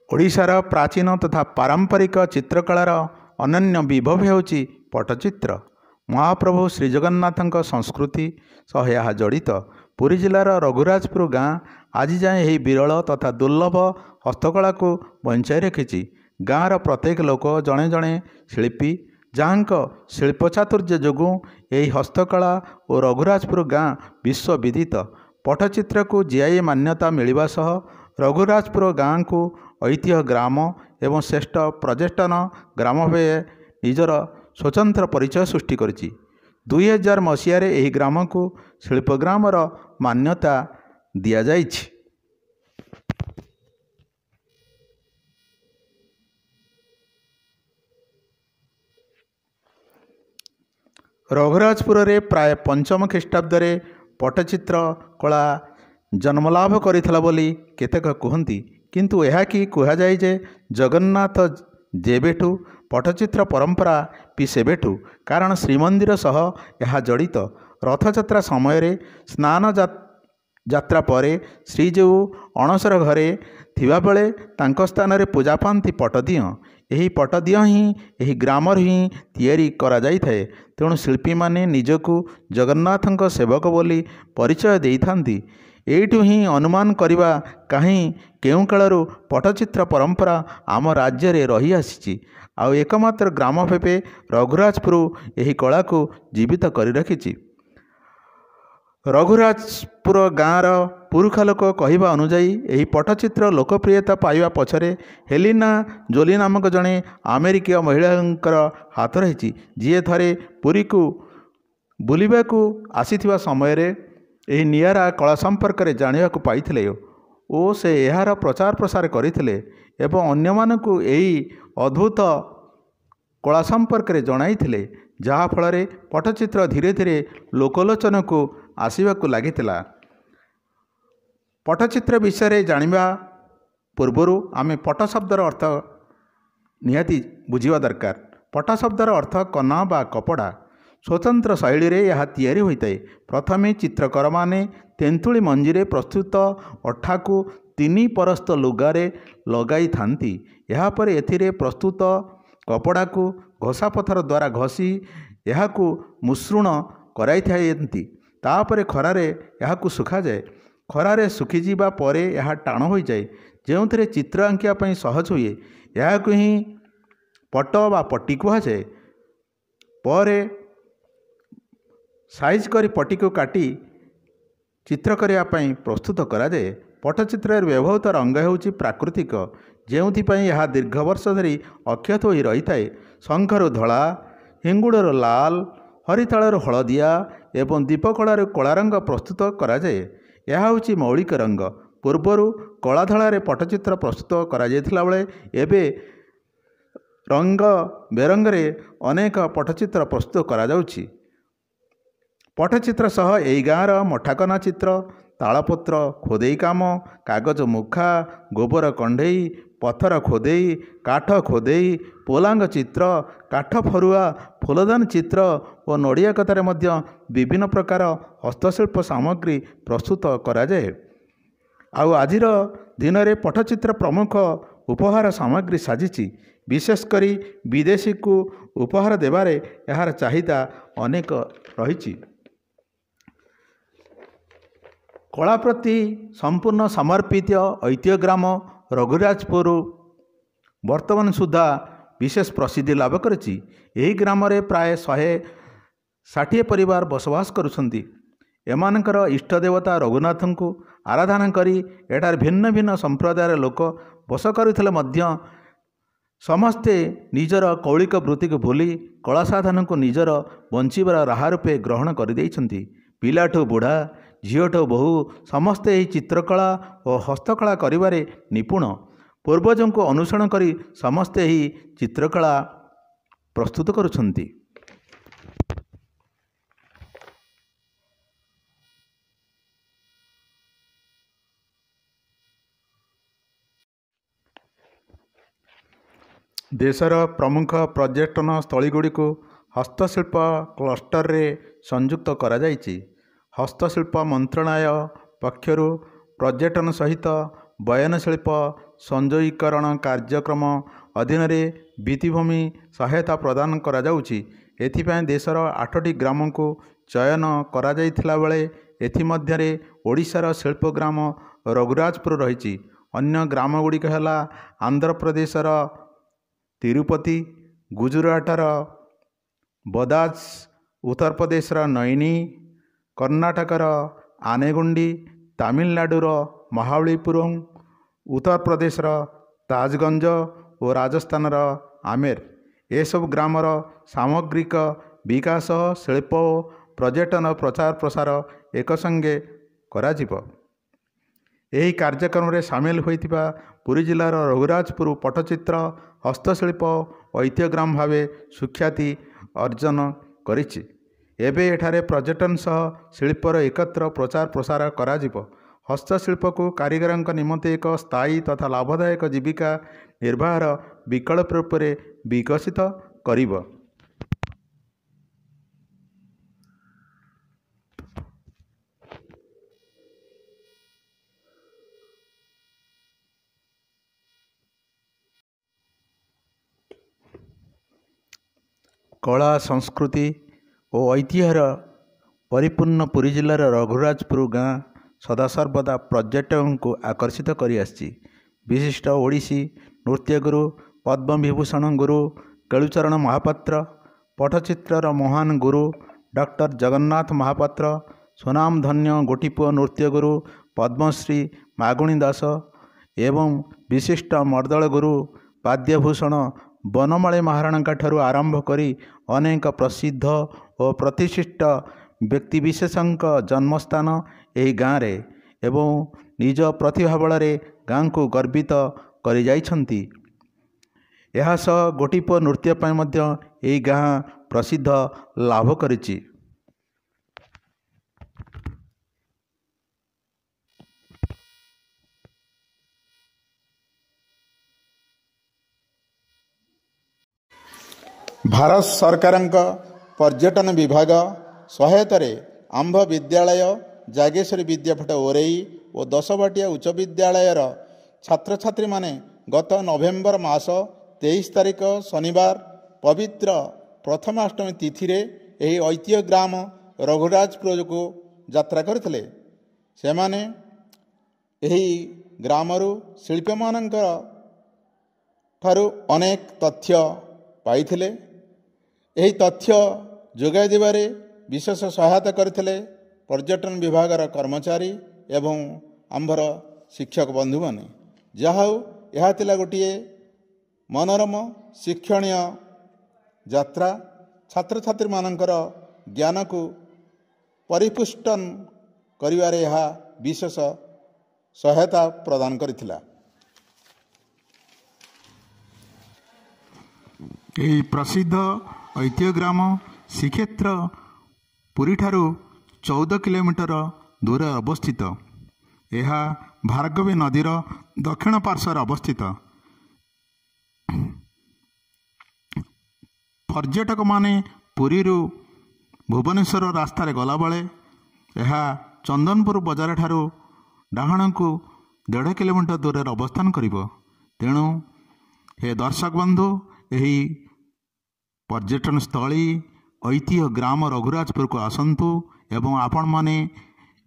ଓଡ଼ିଶାର ପ୍ରାଚୀନ ତଥା ପାରମ୍ପରିକ ଚିତ୍ରକଳାର ଅନନ୍ୟ ବିଭବ ହେଉଛି ପଟ୍ଟଚିତ୍ର। ମହାପ୍ରଭୁ ଶ୍ରୀଜଗନ୍ନାଥଙ୍କ ସଂସ୍କୃତି ସହ ଏହା ଜଡ଼ିତ। ପୁରୀ ଜିଲ୍ଲାର ରଘୁରାଜପୁର ଗାଁ ଆଜି ଯାଏଁ ଏହି ବିରଳ ତଥା ଦୁର୍ଲଭ ହସ୍ତକଳାକୁ ବଞ୍ଚାଇ ରଖିଛି। ଗାଁର ପ୍ରତ୍ୟେକ ଲୋକ ଜଣେ ଜଣେ ଶିଳ୍ପୀ, ଯାହାଙ୍କ ଶିଳ୍ପଚାତୁର୍ଯ୍ୟ ଯୋଗୁଁ ଏହି ହସ୍ତକଳା ଓ ରଘୁରାଜପୁର ଗାଁ ବିଶ୍ୱବିଦିତ। ପଟ୍ଟଚିତ୍ରକୁ ଜିଆଇ ମାନ୍ୟତା ମିଳିବା ସହ ରଘୁରାଜପୁର ଗାଁକୁ ଐତିହ୍ୟ ଗ୍ରାମ ଏବଂ ଶ୍ରେଷ୍ଠ ପର୍ଯ୍ୟଟନ ଗ୍ରାମ ଭାବେ ନିଜର ସ୍ୱତନ୍ତ୍ର ପରିଚୟ ସୃଷ୍ଟି କରିଛି। 2000 ମସିହାରେ ଏହି ଗ୍ରାମକୁ ଶିଳ୍ପଗ୍ରାମର ମାନ୍ୟତା ଦିଆଯାଇଛି। ରଘୁରାଜପୁରରେ ପ୍ରାୟ 5ମ ଖ୍ରୀଷ୍ଟାବ୍ଦରେ ପଟ୍ଟଚିତ୍ର କଳା ଜନ୍ମଲାଭ କରିଥିଲା ବୋଲି କେତେକ କୁହନ୍ତି, କିନ୍ତୁ ଏହା କି କୁହାଯାଏ ଯେ ଜଗନ୍ନାଥ ଯେବେଠୁ ପଟ୍ଟଚିତ୍ର ପରମ୍ପରା ବି ସେବେଠୁ, କାରଣ ଶ୍ରୀମନ୍ଦିର ସହ ଏହା ଜଡ଼ିତ। ରଥଯାତ୍ରା ସମୟରେ ସ୍ନାନ ଯାତ୍ରା ପରେ ଶ୍ରୀଜୀଉ ଅଣସର ଘରେ ଥିବାବେଳେ ତାଙ୍କ ସ୍ଥାନରେ ପୂଜା ପାଆନ୍ତି ପଟ୍ଟଦିଅଁ। ଏହି ପଟ୍ଟଦିଅଁ ହିଁ ଏହି ଗ୍ରାମରେ ହିଁ ତିଆରି କରାଯାଇଥାଏ। ତେଣୁ ଶିଳ୍ପୀମାନେ ନିଜକୁ ଜଗନ୍ନାଥଙ୍କ ସେବକ ବୋଲି ପରିଚୟ ଦେଇଥାନ୍ତି। ଏଇଠୁ ହିଁ ଅନୁମାନ କରିବା କାହିଁ କେଉଁ କାଳରୁ ପଟ୍ଟଚିତ୍ର ପରମ୍ପରା ଆମ ରାଜ୍ୟରେ ରହିଆସିଛି। ଆଉ ଏକମାତ୍ର ଗ୍ରାମ ଭାବେ ରଘୁରାଜପୁର ଏହି କଳାକୁ ଜୀବିତ କରି ରଖିଛି। ରଘୁରାଜପୁର ଗାଁର ପୁରୁଖା ଲୋକ କହିବା ଅନୁଯାୟୀ ଏହି ପଟ୍ଟଚିତ୍ର ଲୋକପ୍ରିୟତା ପାଇବା ପଛରେ ହେଲିନା ଜୋଲି ନାମକ ଜଣେ ଆମେରିକୀୟ ମହିଳାଙ୍କର ହାତ ରହିଛି, ଯିଏ ଥରେ ପୁରୀକୁ ବୁଲିବାକୁ ଆସିଥିବା ସମୟରେ ଏହି ନିଆରା କଳା ସମ୍ପର୍କରେ ଜାଣିବାକୁ ପାଇଥିଲେ ଓ ସେ ଏହାର ପ୍ରଚାର ପ୍ରସାର କରିଥିଲେ ଏବଂ ଅନ୍ୟମାନଙ୍କୁ ଏହି ଅଦ୍ଭୁତ କଳା ସମ୍ପର୍କରେ ଜଣାଇଥିଲେ, ଯାହାଫଳରେ ପଟ୍ଟଚିତ୍ର ଧୀରେ ଧୀରେ ଲୋକଲୋଚନକୁ ଆସିବାକୁ ଲାଗିଥିଲା। ପଟ୍ଟଚିତ୍ର ବିଷୟରେ ଜାଣିବା ପୂର୍ବରୁ ଆମେ ପଟ୍ଟ ଶବ୍ଦର ଅର୍ଥ ନିହାତି ବୁଝିବା ଦରକାର। ପଟ୍ଟ ଶବ୍ଦର ଅର୍ଥ କନା ବା କପଡ଼ା। ସ୍ୱତନ୍ତ୍ର ଶୈଳୀରେ ଏହା ତିଆରି ହୋଇଥାଏ। ପ୍ରଥମେ ଚିତ୍ରକରମାନେ ତେନ୍ତୁଳି ମଞ୍ଜିରେ ପ୍ରସ୍ତୁତ ଅଠାକୁ 3 ପରସ୍ତ ଲୁଗାରେ ଲଗାଇଥାନ୍ତି। ଏହାପରେ ଏଥିରେ ପ୍ରସ୍ତୁତ କପଡ଼ାକୁ ଘଷାପଥର ଦ୍ୱାରା ଘଷି ଏହାକୁ ମୁସୃଣ କରାଇଥାନ୍ତି। ତାପରେ ଖରାରେ ଏହାକୁ ଶୁଖାଯାଏ। ଖରାରେ ଶୁଖିଯିବା ପରେ ଏହା ଟାଣ ହୋଇଯାଏ, ଯେଉଁଥିରେ ଚିତ୍ର ଆଙ୍କିବା ପାଇଁ ସହଜ ହୁଏ। ଏହାକୁ ହିଁ ପଟ୍ଟ ବା ପଟି କୁହାଯାଏ। ପରେ ସାଇଜ କରି ପଟିକୁ କାଟି ଚିତ୍ର କରିବା ପାଇଁ ପ୍ରସ୍ତୁତ କରାଯାଏ। ପଟ୍ଟଚିତ୍ରରେ ବ୍ୟବହୃତ ରଙ୍ଗ ହେଉଛି ପ୍ରାକୃତିକ, ଯେଉଁଥିପାଇଁ ଏହା ଦୀର୍ଘ ବର୍ଷ ଧରି ଅକ୍ଷତ ହୋଇ ରହିଥାଏ। ଶଙ୍ଖରୁ ଧଳା, ହିଙ୍ଗୁଳରୁ ଲାଲ, ହରିତାଳରୁ ହଳଦିଆ ଏବଂ ଦୀପକଳାରୁ କଳା ରଙ୍ଗ ପ୍ରସ୍ତୁତ କରାଯାଏ। ଏହା ହେଉଛି ମୌଳିକ ରଙ୍ଗ। ପୂର୍ବରୁ କଳା ଧଳାରେ ପଟ୍ଟଚିତ୍ର ପ୍ରସ୍ତୁତ କରାଯାଇଥିଲା ବେଳେ ଏବେ ରଙ୍ଗ ବେରଙ୍ଗରେ ଅନେକ ପଟ୍ଟଚିତ୍ର ପ୍ରସ୍ତୁତ କରାଯାଉଛି। ପଟ୍ଟଚିତ୍ର ସହ ଏହି ଗାଁର ମଠାକନା ଚିତ୍ର, ତାଳପତ୍ର ଖୋଦେଇ କାମ, କାଗଜ ମୁଖା, ଗୋବର କଣ୍ଢେଇ, ପଥର ଖୋଦେଇ, କାଠ ଖୋଦେଇ, ପୋଲାଙ୍ଗ ଚିତ୍ର, କାଠ ଫରୁଆ, ଫୁଲଦାନୀ ଚିତ୍ର ଓ ନଡ଼ିଆ କତାରେ ମଧ୍ୟ ବିଭିନ୍ନ ପ୍ରକାର ହସ୍ତଶିଳ୍ପ ସାମଗ୍ରୀ ପ୍ରସ୍ତୁତ କରାଯାଏ। ଆଉ ଆଜିର ଦିନରେ ପଟ୍ଟଚିତ୍ର ପ୍ରମୁଖ ଉପହାର ସାମଗ୍ରୀ ସାଜିଛି। ବିଶେଷ କରି ବିଦେଶୀକୁ ଉପହାର ଦେବାରେ ଏହାର ଚାହିଦା ଅନେକ ରହିଛି। କଳା ପ୍ରତି ସମ୍ପୂର୍ଣ୍ଣ ସମର୍ପିତ ଐତିହ୍ୟ ଗ୍ରାମ ରଘୁରାଜପୁର ବର୍ତ୍ତମାନ ସୁଦ୍ଧା ବିଶେଷ ପ୍ରସିଦ୍ଧି ଲାଭ କରିଛି। ଏହି ଗ୍ରାମରେ ପ୍ରାୟ 160 ପରିବାର ବସବାସ କରୁଛନ୍ତି। ଏମାନଙ୍କର ଇଷ୍ଟ ଦେବତା ରଘୁନାଥଙ୍କୁ ଆରାଧନା କରି ଏଠାରେ ଭିନ୍ନ ଭିନ୍ନ ସମ୍ପ୍ରଦାୟର ଲୋକ ବସ କରୁଥିଲେ ମଧ୍ୟ ସମସ୍ତେ ନିଜର କୌଳିକ ବୃତ୍ତିକୁ ଭୁଲି କଳା ସାଧନକୁ ନିଜର ବଞ୍ଚିବାର ରାହା ରୂପେ ଗ୍ରହଣ କରିଦେଇଛନ୍ତି। ପିଲାଠୁ ବୁଢ଼ା, ଝିଅଠୁ ବୋହୂ ସମସ୍ତେ ଏହି ଚିତ୍ରକଳା ଓ ହସ୍ତକଳା କରିବାରେ ନିପୁଣ। ପୂର୍ବଜଙ୍କୁ ଅନୁସରଣ କରି ସମସ୍ତେ ଏହି ଚିତ୍ରକଳା ପ୍ରସ୍ତୁତ କରୁଛନ୍ତି। ଦେଶର ପ୍ରମୁଖ ପର୍ଯ୍ୟଟନ ସ୍ଥଳୀଗୁଡ଼ିକୁ ହସ୍ତଶିଳ୍ପ କ୍ଲଷ୍ଟରରେ ସଂଯୁକ୍ତ କରାଯାଇଛି। ହସ୍ତଶିଳ୍ପ ମନ୍ତ୍ରଣାଳୟ ପକ୍ଷରୁ ପର୍ଯ୍ୟଟନ ସହିତ ବୟନଶିଳ୍ପ ସଂଯୋଗୀକରଣ କାର୍ଯ୍ୟକ୍ରମ ଅଧୀନରେ ଭିତ୍ତିଭୂମି ସହାୟତା ପ୍ରଦାନ କରାଯାଉଛି। ଏଥିପାଇଁ ଦେଶର 8ଟି ଗ୍ରାମକୁ ଚୟନ କରାଯାଇଥିଲା ବେଳେ ଏଥିମଧ୍ୟରେ ଓଡ଼ିଶାର ଶିଳ୍ପଗ୍ରାମ ରଘୁରାଜପୁର ରହିଛି। ଅନ୍ୟ ଗ୍ରାମଗୁଡ଼ିକ ହେଲା ଆନ୍ଧ୍ରପ୍ରଦେଶର ତିରୁପତି, ଗୁଜୁରାଟର ବଦାଜ, ଉତ୍ତରପ୍ରଦେଶର ନୈନି, କର୍ଣ୍ଣାଟକର ଆନେଗୁଣ୍ଡି, ତାମିଲନାଡୁର ମହାବଳୀପୁରମ୍, ଉତ୍ତରପ୍ରଦେଶର ତାଜଗଞ୍ଜ ଓ ରାଜସ୍ଥାନର ଆମେର। ଏସବୁ ଗ୍ରାମର ସାମଗ୍ରିକ ବିକାଶ, ଶିଳ୍ପ ଓ ପର୍ଯ୍ୟଟନ ପ୍ରଚାର ପ୍ରସାର ଏକସଙ୍ଗେ କରାଯିବ। ଏହି କାର୍ଯ୍ୟକ୍ରମରେ ସାମିଲ ହୋଇଥିବା ପୁରୀ ଜିଲ୍ଲାର ରଘୁରାଜପୁର ପଟ୍ଟଚିତ୍ର ହସ୍ତଶିଳ୍ପ ଐତିହ୍ୟଗ୍ରାମ ଭାବେ ସୁଖ୍ୟାତି ଅର୍ଜନ କରିଛି। ଏବେ ଏଠାରେ ପର୍ଯ୍ୟଟନ ସହ ଶିଳ୍ପର ଏକତ୍ର ପ୍ରଚାର ପ୍ରସାର କରାଯିବ। ହସ୍ତଶିଳ୍ପକୁ କାରିଗରଙ୍କ ନିମନ୍ତେ ଏକ ସ୍ଥାୟୀ ତଥା ଲାଭଦାୟକ ଜୀବିକା ନିର୍ବାହର ବିକଳ୍ପ ରୂପରେ ବିକଶିତ କରିବ। କଳା, ସଂସ୍କୃତି ଓ ଐତିହ୍ୟର ପରିପୂର୍ଣ୍ଣ ପୁରୀ ଜିଲ୍ଲାର ରଘୁରାଜପୁର ଗାଁ ସଦାସର୍ବଦା ପର୍ଯ୍ୟଟକଙ୍କୁ ଆକର୍ଷିତ କରି ଆସିଛି। ବିଶିଷ୍ଟ ଓଡ଼ିଶୀ ନୃତ୍ୟଗୁରୁ ପଦ୍ମବିଭୂଷଣ ଗୁରୁ କେଳୁଚରଣ ମହାପାତ୍ର, ପଟ୍ଟଚିତ୍ରର ମହାନ ଗୁରୁ ଡକ୍ଟର ଜଗନ୍ନାଥ ମହାପାତ୍ର, ସୁନାମଧନ୍ୟ ଗୋଟିପୁଅ ନୃତ୍ୟଗୁରୁ ପଦ୍ମଶ୍ରୀ ମାଗୁଣୀ ଦାସ ଏବଂ ବିଶିଷ୍ଟ ମର୍ଦ୍ଦଳ ଗୁରୁ ବାଦ୍ୟଭୂଷଣ ବନମାଳୀ ମହାରଣାଙ୍କ ଠାରୁ ଆରମ୍ଭ କରି ଅନେକ ପ୍ରସିଦ୍ଧ ଓ ପ୍ରତିଷ୍ଠିତ ବ୍ୟକ୍ତିବିଶେଷଙ୍କ ଜନ୍ମସ୍ଥାନ ଏହି ଗାଁରେ ଏବଂ ନିଜ ପ୍ରତିଭା ବଳରେ ଗାଁକୁ ଗର୍ବିତ କରିଯାଇଛନ୍ତି। ଏହା ସହ ଗୋଟିପୁଅ ନୃତ୍ୟ ପାଇଁ ମଧ୍ୟ ଏହି ଗାଁ ପ୍ରସିଦ୍ଧ ଲାଭ କରିଛି। ଭାରତ ସରକାରଙ୍କ ପର୍ଯ୍ୟଟନ ବିଭାଗ ସହାୟତାରେ ଆମ୍ଭ ବିଦ୍ୟାଳୟ, ଜାଗେଶ୍ୱରୀ ବିଦ୍ୟାପୀଠ ଓରେଇ ଓ ଦଶବାଟିଆ ଉଚ୍ଚ ବିଦ୍ୟାଳୟର ଛାତ୍ରଛାତ୍ରୀମାନେ ଗତ ନଭେମ୍ବର ମାସ 23 ତାରିଖ ଶନିବାର ପବିତ୍ର ପ୍ରଥମାଷ୍ଟମୀ ତିଥିରେ ଏହି ଐତିହ୍ୟ ଗ୍ରାମ ରଘୁରାଜପୁରକୁ ଯାତ୍ରା କରିଥିଲେ। ସେମାନେ ଏହି ଗ୍ରାମରୁ ଶିଳ୍ପୀମାନଙ୍କର ଠାରୁ ଅନେକ ତଥ୍ୟ ପାଇଥିଲେ। ଏହି ତଥ୍ୟ ଯୋଗାଇ ଦେବାରେ ବିଶେଷ ସହାୟତା କରିଥିଲେ ପର୍ଯ୍ୟଟନ ବିଭାଗର କର୍ମଚାରୀ ଏବଂ ଆମ୍ଭର ଶିକ୍ଷକ ବନ୍ଧୁମାନେ। ଯାହା ହେଉ, ଏହା ଥିଲା ଗୋଟିଏ ମନୋରମ ଶିକ୍ଷଣୀୟ ଯାତ୍ରା। ଛାତ୍ରଛାତ୍ରୀମାନଙ୍କର ଜ୍ଞାନକୁ ପରିପୁଷ୍ଟନ କରିବାରେ ଏହା ବିଶେଷ ସହାୟତା ପ୍ରଦାନ କରିଥିଲା। ଏହି ପ୍ରସିଦ୍ଧ ଐତିହ୍ୟ ଗ୍ରାମ ଶ୍ରୀକ୍ଷେତ୍ର ପୁରୀଠାରୁ 14 କିଲୋମିଟର ଦୂରରେ ଅବସ୍ଥିତ। ଏହା ଭାର୍ଗବୀ ନଦୀର ଦକ୍ଷିଣ ପାର୍ଶ୍ୱରେ ଅବସ୍ଥିତ। ପର୍ଯ୍ୟଟକମାନେ ପୁରୀରୁ ଭୁବନେଶ୍ୱର ରାସ୍ତାରେ ଗଲାବେଳେ ଏହା ଚନ୍ଦନପୁର ବଜାରଠାରୁ ଡାହାଣକୁ 1.5 କିଲୋମିଟର ଦୂରରେ ଅବସ୍ଥାନ କରିବ। ତେଣୁ ହେ ଦର୍ଶକ ବନ୍ଧୁ, ଏହି ପର୍ଯ୍ୟଟନସ୍ଥଳୀ ଐତିହ୍ୟ ଗ୍ରାମ ରଘୁରାଜପୁରକୁ ଆସନ୍ତୁ ଏବଂ ଆପଣମାନେ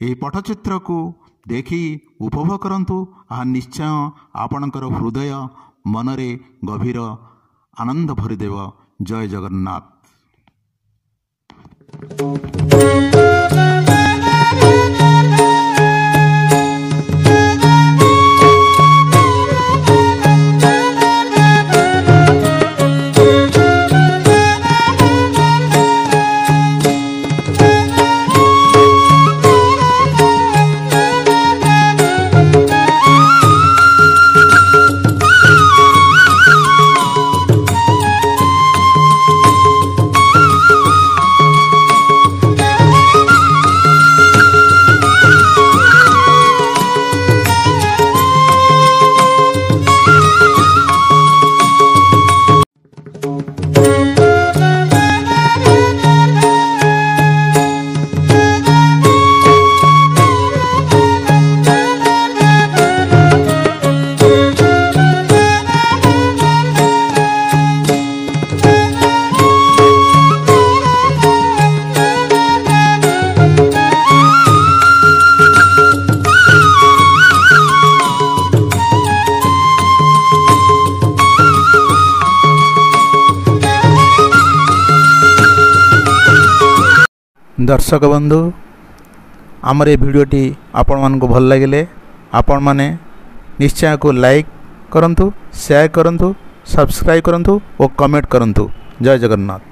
ଏହି ପଟ୍ଟଚିତ୍ରକୁ ଦେଖି ଉପଭୋଗ କରନ୍ତୁ। ଏହା ନିଶ୍ଚୟ ଆପଣଙ୍କର ହୃଦୟ ମନରେ ଗଭୀର ଆନନ୍ଦ ଭରିଦେବ। ଜୟ ଜଗନ୍ନାଥ। दर्शक बंधु आमर ए भिडियोटी आपण मानक भल लगे आपण माने निश्चय को लाइक करंतु, शेयर करंतु, सब्सक्राइब करंतु और कमेंट करंतु। जय जगन्नाथ।